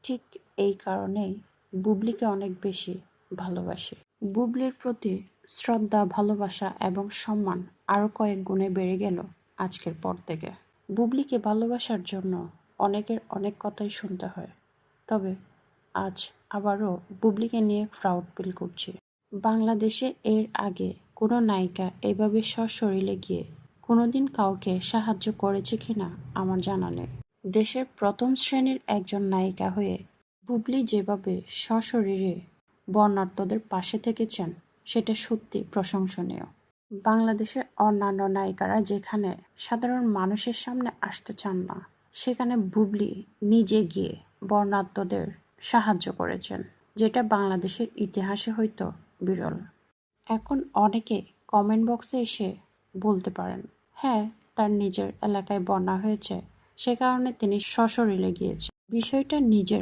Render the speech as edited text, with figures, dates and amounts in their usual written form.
ঠিক এই কারণেই বুবলিকে অনেক বেশি ভালোবাসে। বুবলির প্রতি শ্রদ্ধা, ভালোবাসা এবং সম্মান আরও কয়েক গুণে বেড়ে গেল আজকের পর থেকে। বুবলিকে ভালোবাসার জন্য অনেকের অনেক কথাই শুনতে হয়, তবে আজ আবারও বুবলিকে নিয়ে প্রাউড ফিল করছি। বাংলাদেশে এর আগে কোনো নায়িকা এভাবে সশরীরে গিয়ে কোনোদিন কাউকে সাহায্য করেছে কিনা আমার জানা নেই। দেশের প্রথম শ্রেণীর একজন নায়িকা হয়ে বুবলি যেভাবে সশরীরে বর্ণাঢ্যদের পাশে থেকেছেন সেটা সত্যি প্রশংসনীয়। বাংলাদেশের অন্যান্য নায়িকারা যেখানে সাধারণ মানুষের সামনে আসতে চান না, সেখানে বুবলি নিজে গিয়ে বর্ণাঢ্যদের সাহায্য করেছেন, যেটা বাংলাদেশের ইতিহাসে হয়তো বিরল। এখন অনেকে কমেন্ট বক্সে এসে বলতে পারেন, হ্যাঁ, তার নিজের এলাকায় বন্যা হয়েছে, সে কারণে তিনি সশরীরে গিয়েছেন। বিষয়টা নিজের